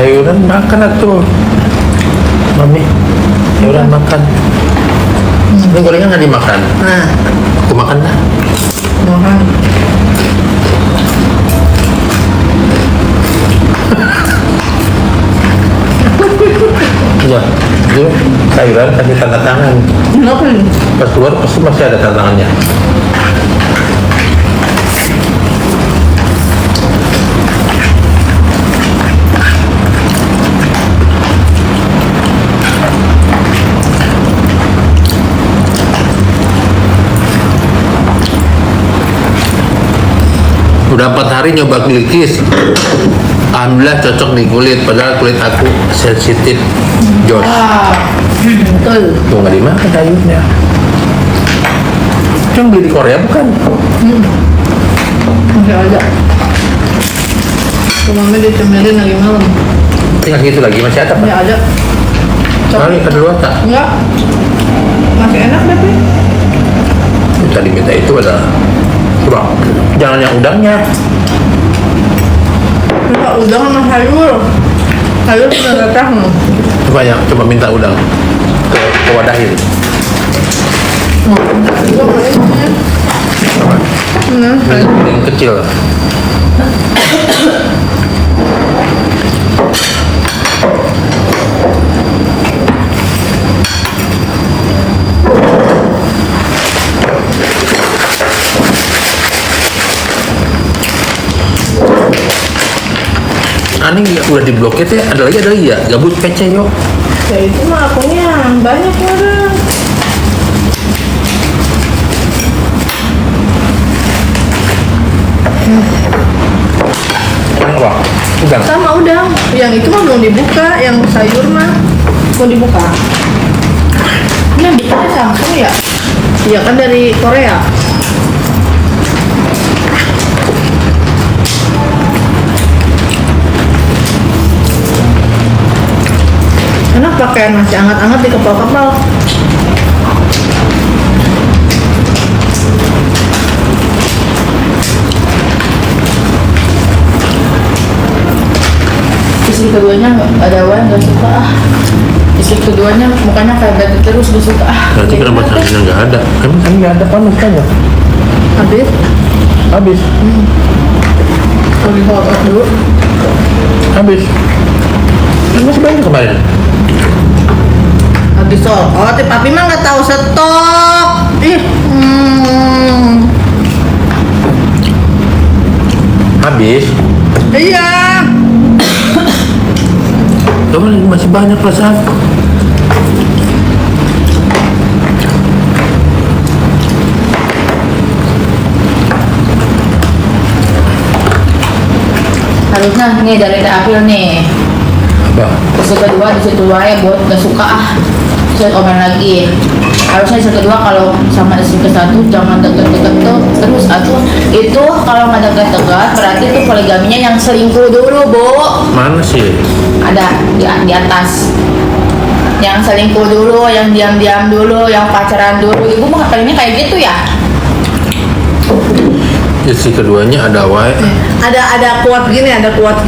sayuran makan atuh. Mami, sayuran makan. Ini gorengan nggak dimakan. Nah, Aku makan dah. mohon. Ya, itu sayuran kasih tanda tangan. Kenapa nih? Pas keluar pasti masih ada tanda tangannya. Udah 4 hari nyoba Glikis. Alhamdulillah cocok di kulit, padahal kulit aku sensitif. Jos, Betul. tuh nggak dimakan sayurnya. Cuma beli di Korea bukan? Masih ada. Mami dicemilin lagi malam. Tinggal gitu lagi masih ada Masih pak? ada. Kali kedua tak? Enggak. Masih enak tapi. Tadi minta itu adalah coba jangan yang udangnya. Kita udang sama sayur. Sayur sudah datang. Coba minta udang ke wadahin. Juga boleh. Yang kecil. Aneh udah diblokir ya, ada lagi ya, gabut PC yuk. Ya itu mah akunnya banyak orang. Yang apa? Udang. Sama udang. Yang itu mah belum dibuka, yang sayur mah mau dibuka. Ini yang bikinnya Samsung ya? Iya kan dari Korea. Enak pakaian masih hangat-hangat di kepal-kepal. Istri keduanya ada wan gak suka ah. Istri keduanya mukanya kayak batu terus gak suka ah. Berarti Kayak kenapa gimana, Teh? tangannya nggak ada? Kan nggak ada panas kan ya? Habis. Habis, Kalau di foto dulu. habis. Kan masih banyak kemarin. Habis sol. Oh, tapi mah nggak tahu stok. Ih. Habis. Iya. Coba masih banyak perasaan. Harusnya nih dari April nih. Apa? Terus yang kedua di situ ya buat gak suka ah. Terus komen lagi. Harusnya yang kedua kalau sama istri ke satu jangan deket-deket tuh terus atau itu kalau nggak deket-deket berarti tuh poligaminya yang selingkuh dulu bu. Mana sih? Ada di atas. Yang selingkuh dulu, yang diam-diam dulu, yang pacaran dulu. Ibu mah pengennya kayak gitu ya? Istri keduanya ada wae. Ada kuat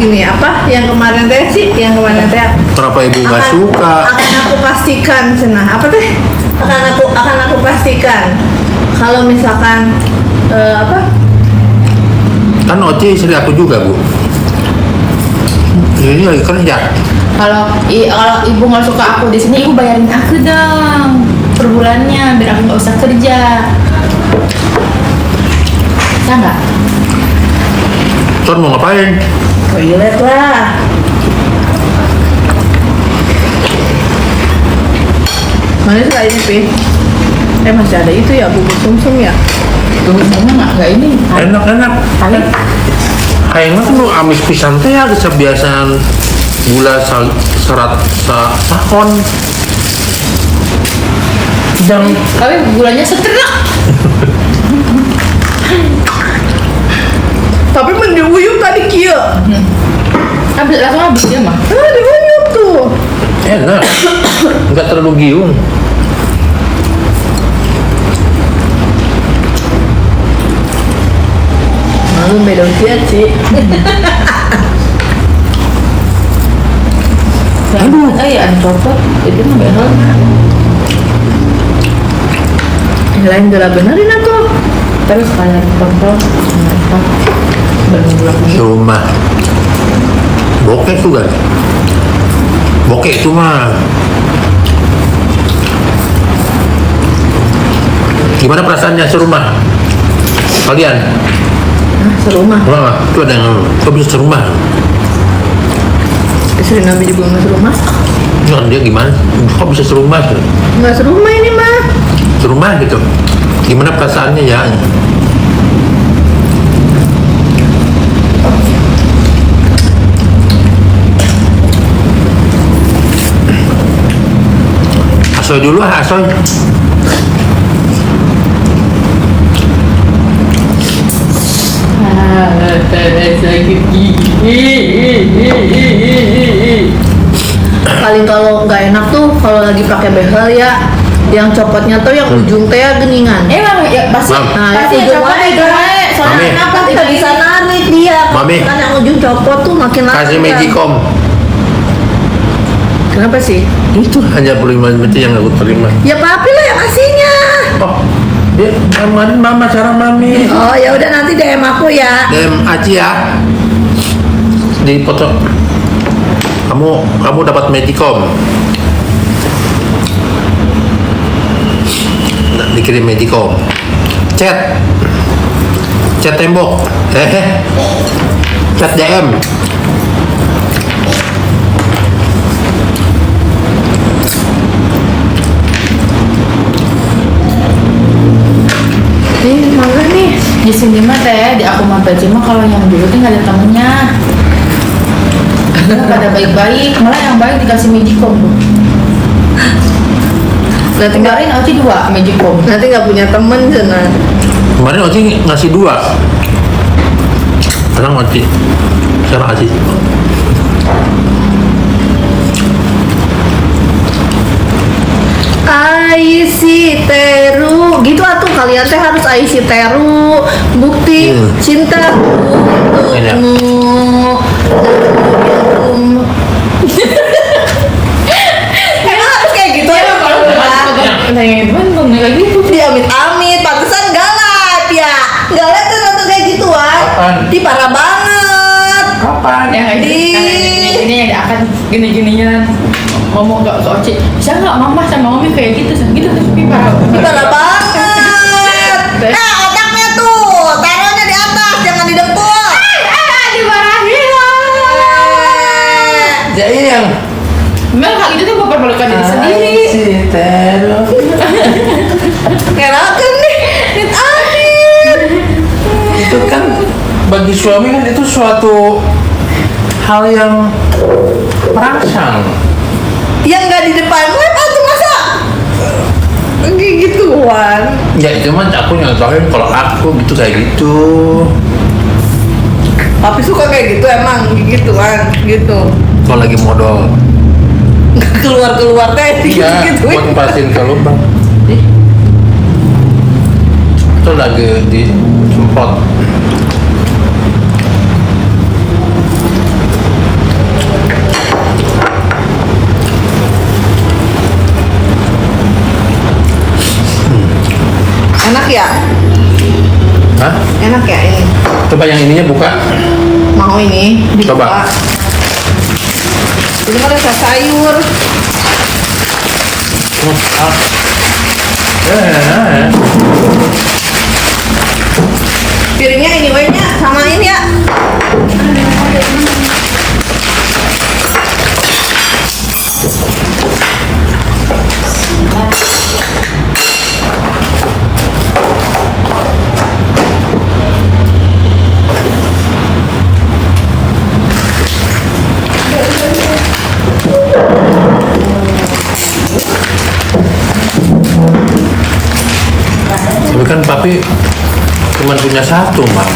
gini apa yang kemarin teh sih yang kemarin teh Kenapa ibu nggak suka? akan aku pastikan cenah apa teh akan aku pastikan kalau misalkan apa Kan Oci istri aku juga bu. Ini lagi kerja. Kalau ibu nggak suka aku di sini, ibu bayarin aku dong per bulannya biar aku nggak usah kerja. Ya nggak? Ton mau ngapain? toilet lah mana sih ini pi masih ada itu ya bubur sumsum ya Tuh sebenarnya nggak ini. Enak-enak. Kali Kayaknya kan lu amis pisan teh ada kebiasaan gula serat sahon. Jangan kali gulanya seterak. tapi mendiuyup tadi kia Habis langsung habis ya mah. diuyup tuh enak, nggak terlalu giung. malu beda usia sih Aduh. Ada copot. Itu mah behel. Yang lain udah benerin atuh. Terus kayak kontrol. Bener-bener. Serumah. Bokeh juga. Bokeh itu mah. Gimana perasaannya serumah? Kalian? Nah, serumah. Wah, itu ada yang kok bisa serumah? Istri Nabi juga nggak serumah. Nah, dia gimana? Kok bisa serumah? Nggak serumah ini mah. Serumah gitu. Gimana perasaannya ya? Asoy dulu ah, Asoy. Sakit gigi. Paling kalau nggak enak tuh kalau lagi pakai behel ya, yang copotnya tuh yang ujung teh geningan. Emang ya pasti. Mam. Nah, Pasti yang ujung copot wae itu kan. wae. Soalnya Mami. kenapa Kita bisa narik dia. Mami. Kan yang ujung copot tuh makin lama. Kasih Magicom. Kenapa sih? Itu hanya 45 menit yang aku terima. Ya papi lah yang kasihnya. Oh, dia kemarin mama cara mami. Oh ya udah nanti DM aku ya. DM Aci ya. Di foto. Kamu dapat Magicom. Nah, dikirim Magicom. Chat tembok. Chat DM. Nih mangga nih. di sini mah teh di aku mah mah kalau yang dulu tuh nggak ada temennya. Nggak pada baik-baik, malah yang baik dikasih magicom tuh. Nanti nggak Kemarin Oci 2 magicom. nanti nggak punya temen sana. Kemarin Oci ngasih 2. Sekarang Oci. Sekarang Aci. Aisi teru gitu atuh kalian teh harus aisi teru bukti cinta Enak. emang harus kayak gitu ya Kayak gitu. dia amit-amit pantesan galak ya galak tuh nonton kayak gituan Kapan? di parah banget Kapan? Yang kayak gini yang akan gini-ginian ngomong ke Oci, bisa nggak mama sama mami kayak gitu gitu tapi parah. di parah banget nah otaknya tuh taruhnya di atas jangan di dengkul Dimarahin Jadi yang Mel kayak gitu tuh mempermalukan diri sendiri. ngelakan nih Nit Adit itu kan bagi suami kan itu suatu hal yang merangsang. yang nggak di depan web tuh masa kayak gituan Ya itu mah aku nyontohin kalau aku gitu kayak gitu. tapi suka kayak gitu emang gituan gitu Kalau lagi modal, keluar teh ya gitu buat pasin ke lubang. Itu lagi disemprot. enak ya Hah? enak ya ini Coba yang ininya buka. mau ini dibuka. Coba. ini kan rasa sayur piringnya ini nya sama ini ya Tapi kan papi cuma punya satu, Mak.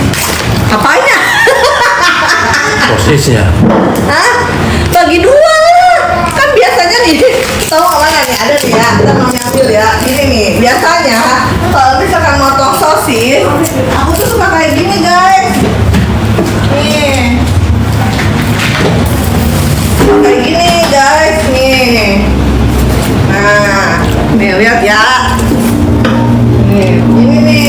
apanya Sosisnya. hah bagi dua lah kan biasanya nih tahu nggak mana nih ada nih ya kita mau ngambil ya ini nih biasanya kalau misalkan motong sosis aku tuh suka kayak gini guys nih kayak gini guys Nih lihat ya. Nih, ini nih.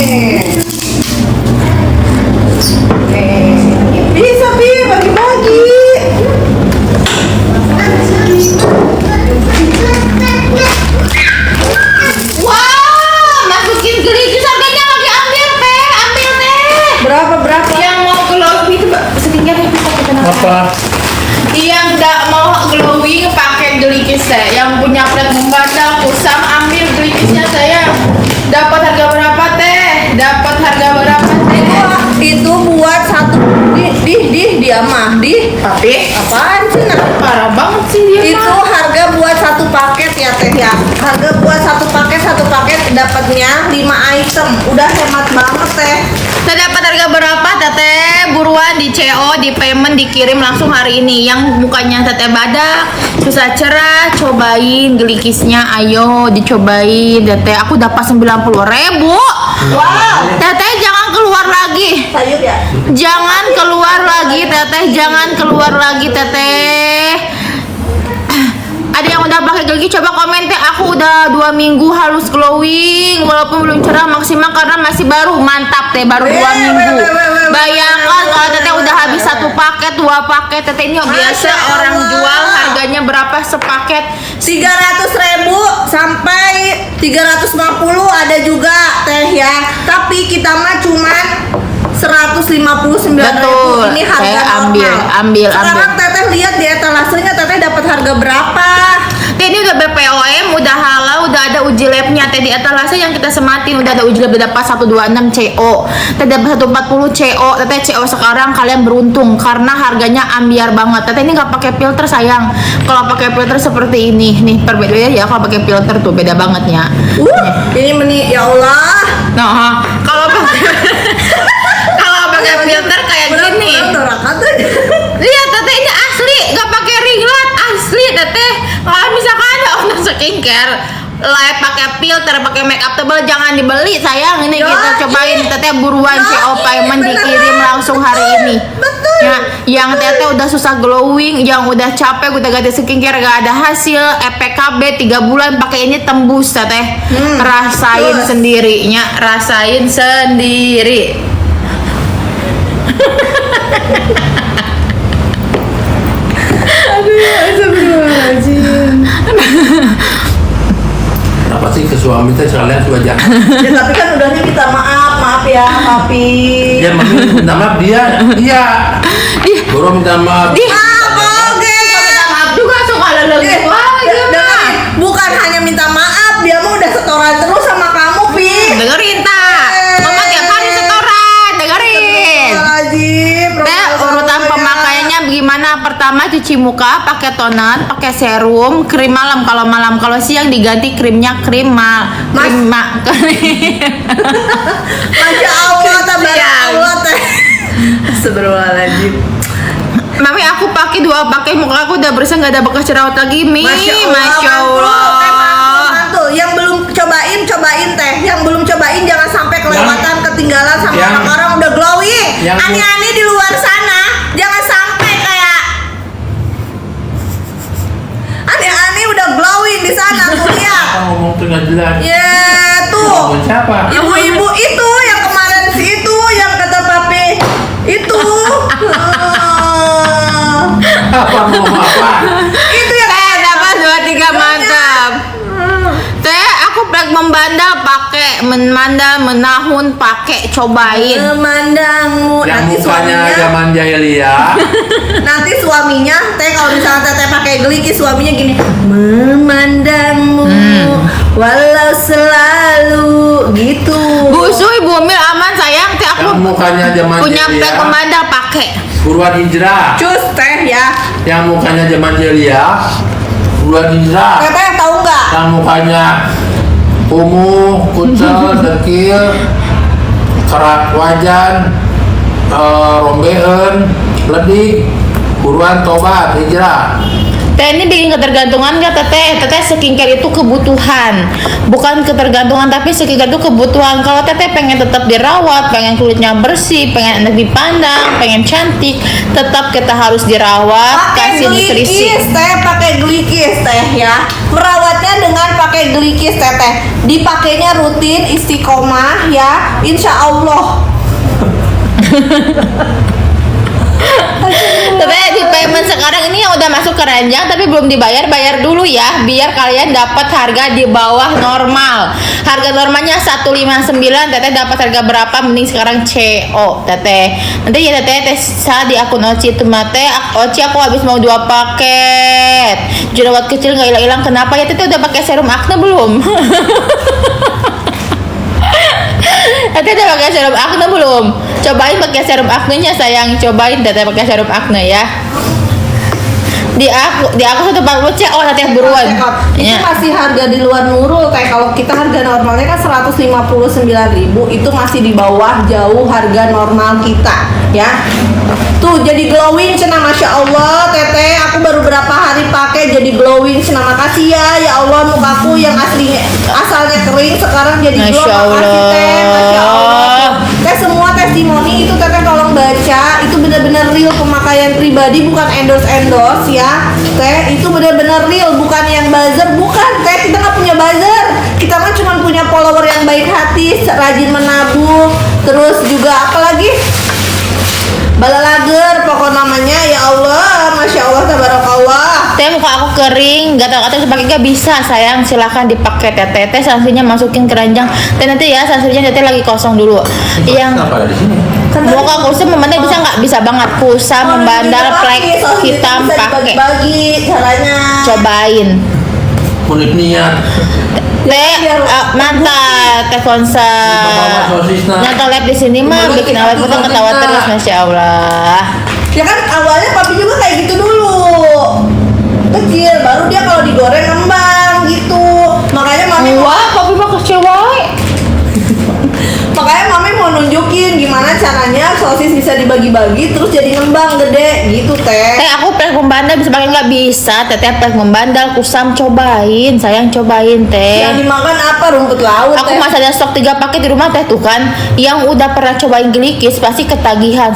Nih, bisa Pi bagi-bagi. Wah, masukin gelikis harganya lagi ambil teh. Berapa? Yang mau glowing itu sedikit bisa kita nambah. Apa? Yang nggak mau glowing pakai gelikis teh. Yang punya plat membandang kusam ambil gelikisnya sayang. Dapat harga berapa teh? Dapat harga berapa teh? Wah, itu buat satu dia mah Tapi apaan sih nak? parah banget sih dia Itu mah. harga buat satu paket ya teh ya. Harga buat satu paket dapatnya 5 item. Udah hemat banget teh. Saya dapat harga berapa teteh? Buruan di CO, di payment, dikirim langsung hari ini. Yang mukanya teteh badak, susah cerah, cobain gelikisnya. Ayo dicobain teteh. Aku dapat 90.000. Wow. Teteh jangan keluar lagi. Sayur ya. Jangan keluar lagi teteh, jangan keluar lagi teteh. Ada yang udah pakai gigi, coba komen teh. Aku udah 2 minggu halus glowing, walaupun belum cerah maksimal karena masih baru. Mantap teh, baru 2 minggu. Bayangkan kalau teteh udah habis 1 paket, 2 paket. Teteh ini biasa Masya orang Allah. jual harganya berapa sepaket? 300.000 sampai 350 ada juga teh ya. Tapi kita mah cuman 159.000. Betul. Ini harga Saya normal. ambil. Sekarang teteh lihat di etalasenya teteh dapat harga berapa? Teh ini udah BPOM, udah halal, udah ada uji labnya. Teh di etalase yang kita sematin udah ada uji lab, udah dapat 126 CO. Teh dapat 140 CO. Teteh CO sekarang kalian beruntung karena harganya ambiar banget. Teteh ini nggak pakai filter sayang. Kalau pakai filter seperti ini, nih perbedaannya ya. Kalau pakai filter tuh beda banget ya. Ini ya Allah. Nah, kalau pakai kalau pakai filter kayak gini. Lihat teteh ini asli, nggak pakai ring light, asli teteh. Kalau misalkan ada orang skincare light pakai filter, pakai make up tebal jangan dibeli sayang. Ini Ya, kita cobain iya. teteh buruan Ya, CO payment beneran. dikirim langsung hari ini. Betul. Ya, yang teteh udah susah glowing, yang udah capek udah ganti skincare gak ada hasil, EPKB 3 bulan pakai ini tembus teteh. Rasain Terus. sendirinya, rasain sendiri. Kenapa sih ke suami teh sekalian sudah jangan? Ya tapi kan udah nih kita maaf ya papi. Dia minta maaf dia. Iya. Baru minta maaf. Oke. Minta maaf juga suka lelaki. Wah, gimana? Bukan hanya minta maaf, dia mah udah setoran terus sama kamu, Pi. Dengerin tak? Mama tiap hari setoran, dengerin. Astagfirullahaladzim. Teh urutan pemakaiannya bagaimana? Pertama cuci muka pakai toner, pakai serum, krim malam kalau malam, kalau siang diganti krimnya krim krim Masya Allah, Siang. Allah teh. Astagfirullahaladzim. Mami aku pakai 2 pakai muka aku udah bersih nggak ada bekas jerawat lagi Mi. Masya Allah. Mantul. Yang belum cobain teh. Yang belum cobain jangan sampai kelewatan, ketinggalan sama yang- orang-orang udah glowing. yang- Ani-ani di luar sana jangan sampai kayak ani-ani udah glowing di sana tuh lihat. Apa ngomong tuh nggak jelas? Ya tuh. Ngomong siapa? Ibu-ibu itu yang kemarin si itu yang kata papi itu. Apa ngomong apa? Itu yang Teh dapat 2-3 mantap. Teh aku plek membandal pakai, memandal menahun pakai, cobain. memandangmu Yang nanti mukanya suaminya zaman jahiliyah. nanti suaminya teh kalau misalnya teteh pakai geliki suaminya gini memandangmu walau selalu gitu. Busu Ibu Mil aman sayang, teh aku Yang mukanya zaman punya plek jahiliyah. membandal pakai. Buruan hijrah. Cus teh ya Yang mukanya zaman jahiliyah. Buruan hijrah. teteh tahu nggak Yang mukanya kumuh, kucel, dekil, kerak wajan, rombehen, ledik, buruan tobat, hijrah. Teh ini bikin ketergantungan nggak teteh? Teteh skincare itu kebutuhan, bukan ketergantungan tapi skincare itu kebutuhan. Kalau teteh pengen tetap dirawat, pengen kulitnya bersih, pengen enak dipandang, pengen cantik, tetap kita harus dirawat, Pakai kasih nutrisi. glikis teh, pakai glikis teh ya. Merawatnya dengan pakai glikis teh. Dipakainya rutin istiqomah ya, insya Allah. Teteh di payment sekarang ini yang udah masuk keranjang tapi belum dibayar, bayar dulu ya, biar kalian dapat harga di bawah normal. Harga normalnya 159, teteh dapat harga berapa? Mending sekarang CO teteh. Nanti ya teteh saya di akun Oci itu mate, Oci aku habis mau 2 paket. Jerawat kecil nggak hilang-hilang, kenapa ya teteh? Udah pakai serum akne belum? Teteh udah pakai serum akne belum? Cobain pakai serum aknenya sayang, cobain teteh pakai serum akne ya. Di aku 140 CO teteh buruan. Itu Ya. masih harga di luar Nurul teh. Kalau kita harga normalnya kan 159.000, itu masih di bawah jauh harga normal kita ya. Tuh jadi glowing cenah, masya Allah teteh. Aku baru berapa hari pakai jadi glowing cenah. Makasih ya Allah, mukaku yang aslinya asalnya kering sekarang jadi glow. Masya Makasih teh, masya Allah. Allah. Teh semua testimoni itu teteh tolong baca, itu benar-benar real pemakaian pribadi, bukan endorse ya. Teh itu benar-benar real, bukan yang buzzer, bukan teh, kita nggak punya buzzer, kita mah cuma punya follower yang baik hati, rajin menabung, terus juga apalagi balalager pokok namanya. Ya Allah, masya Allah, tabarakallah. Teh muka aku kering, gatal-gatal dipakai gak bisa sayang, silahkan dipakai teteh. Teh sansunya masukin keranjang. Teh nanti ya sansunya teteh lagi kosong dulu. Yang Kenapa ada di sini? muka kusam membandel bisa nggak? Bisa banget, kusam membandel, plek hitam pakai. Bagi caranya. Cobain. Kulit niat. Teh mantap, teh konser. Nonton live di sini mah bikin awet foto ketawa terus, masya Allah. Ya kan awalnya papi juga kayak gitu dulu, kecil, baru dia kalau digoreng ngembang gitu. Makanya mami Wah, papi mah kecewa. makanya mami mau nunjukin gimana caranya sosis bisa dibagi-bagi terus jadi ngembang gede gitu teh. Teh aku plek membandel bisa pakai nggak bisa? Teteh plek membandel kusam cobain, sayang cobain teh. Yang dimakan apa, rumput laut Aku teh? masih ada stok 3 paket di rumah teh tuh kan. Yang udah pernah cobain glikis pasti ketagihan.